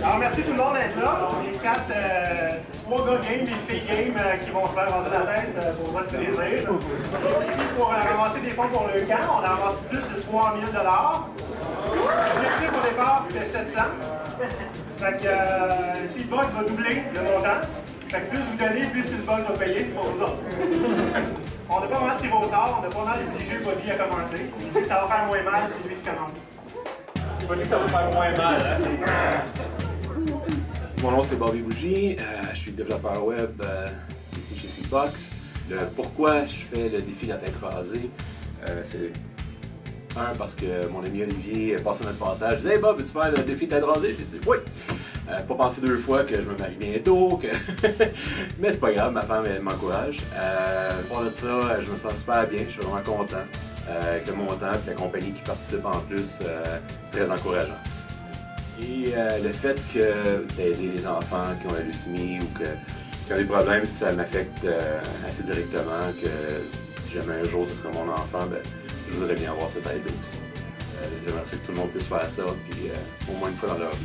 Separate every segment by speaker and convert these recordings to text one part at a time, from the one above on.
Speaker 1: Alors, merci tout le monde d'être là. On est trois gars game et une fille game qui vont se faire raser la tête pour votre plaisir. Ici, pour ramasser des fonds pour le camp, on a ramassé plus de 3 000 $. L'objectif au départ, c'était 700. Fait que si le boss va doubler le montant, fait que plus vous donnez, plus le boss va payer, c'est pour vous autres. On n'a pas vraiment tiré au sort, on n'a pas vraiment obligé Bobby à commencer. Il dit que ça va faire moins mal, c'est lui qui commence. C'est pas dit que ça va faire moins mal, hein?
Speaker 2: Mon nom c'est Bobby Bougie, je suis développeur web ici chez Seedbox. Le pourquoi je fais le défi de la tête rasée, c'est parce que mon ami Olivier passé notre passage, il disait « Hey Bob, veux-tu faire le défi de tête rasée? » J'ai dit « Oui! » Pas penser 2 fois que je me marie bientôt, que... mais c'est pas grave, ma femme elle m'encourage. Pour de ça, je me sens super bien, je suis vraiment content. Avec le montant et la compagnie qui participe en plus, c'est très encourageant. Et le fait d'aider les enfants qui ont la leucémie ou qui ont des problèmes, ça m'affecte assez directement, que si jamais un jour ce serait mon enfant, ben, je voudrais bien avoir cette aide aussi. J'aimerais que tout le monde puisse faire ça, puis au moins une fois dans leur vie.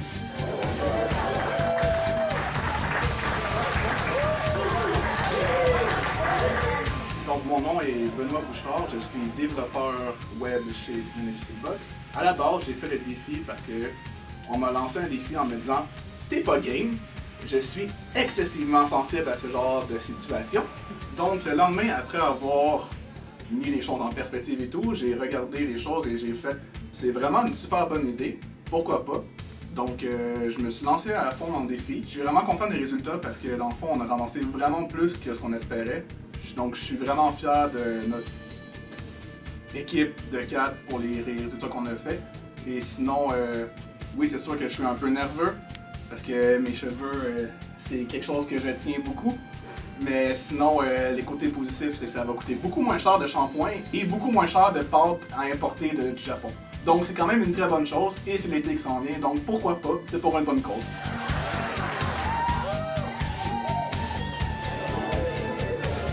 Speaker 3: Donc, mon nom est Benoît Bouchard, je suis développeur web chez Seedbox. À la base, j'ai fait le défi parce que on m'a lancé un défi en me disant « T'es pas game ». Je suis excessivement sensible à ce genre de situation. Donc, le lendemain, après avoir mis les choses en perspective et tout, j'ai regardé les choses et j'ai fait « C'est vraiment une super bonne idée, pourquoi pas ». Donc, je me suis lancé à fond dans le défi. Je suis vraiment content des résultats parce que, dans le fond, on a ramassé vraiment plus que ce qu'on espérait. Donc, je suis vraiment fier de notre équipe de 4 pour les résultats qu'on a fait. Et sinon, oui, c'est sûr que je suis un peu nerveux parce que mes cheveux, c'est quelque chose que je tiens beaucoup. Mais sinon, les côtés positifs, c'est que ça va coûter beaucoup moins cher de shampoing et beaucoup moins cher de pâte à importer du Japon. Donc, c'est quand même une très bonne chose et c'est l'été qui s'en vient, donc pourquoi pas, c'est pour une bonne cause.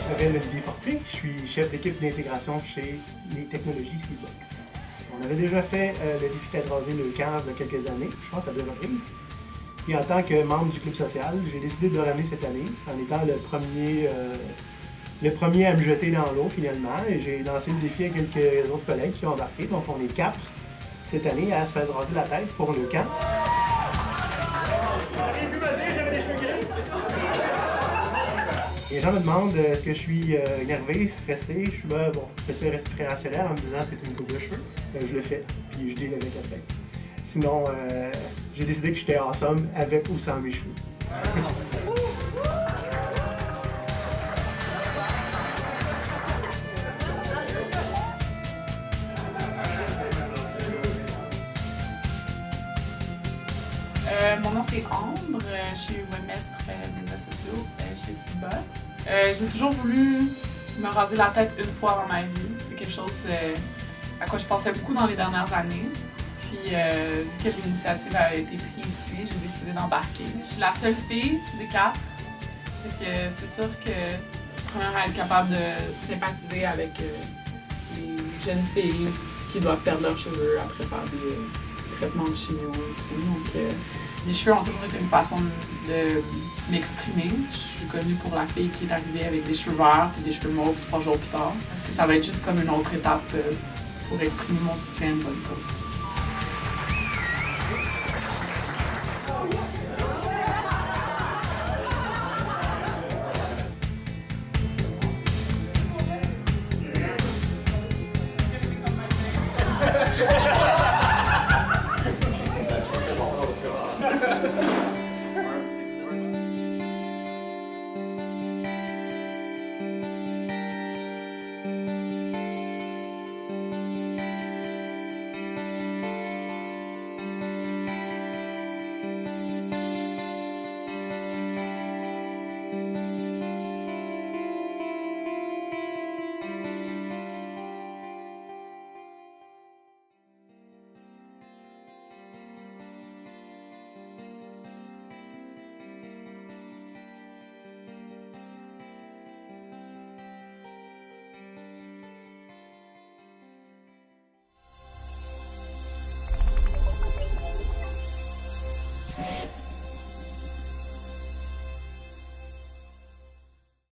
Speaker 1: Je m'appelle Olivier Fortier, je suis chef d'équipe d'intégration chez les technologies Seedbox. On avait déjà fait le défi tête rasée le camp il y a quelques années, je pense à 2 reprises. Et en tant que membre du club social, j'ai décidé de le ramener cette année, en étant le premier à me jeter dans l'eau finalement. Et j'ai lancé le défi à quelques autres collègues qui ont embarqué, donc on est 4 cette année à se faire raser la tête pour le camp. Vous auriez pu me dire que j'avais des cheveux gris? Les gens me demandent est-ce que je suis énervé, stressé. Je suis bon, je fais ça rester très rationnel en me disant c'est une coupe de cheveux. Je le fais, puis je deal avec après. Sinon, j'ai décidé que j'étais awesome avec ou sans mes cheveux.
Speaker 4: Mon nom c'est Ambre, je suis webmestre médias sociaux chez Seedbox. J'ai toujours voulu me raser la tête une fois dans ma vie. C'est quelque chose à quoi je pensais beaucoup dans les dernières années. Puis vu que l'initiative a été prise ici, j'ai décidé d'embarquer. Je suis la seule fille des 4. Fait que c'est sûr que premièrement être capable de sympathiser avec les jeunes filles qui doivent perdre leurs cheveux après faire des traitements de chimio et tout. Donc, les cheveux ont toujours été une façon de m'exprimer. Je suis connue pour la fille qui est arrivée avec des cheveux verts et des cheveux mauves 3 jours plus tard. Parce que ça va être juste comme une autre étape pour exprimer mon soutien à une bonne cause.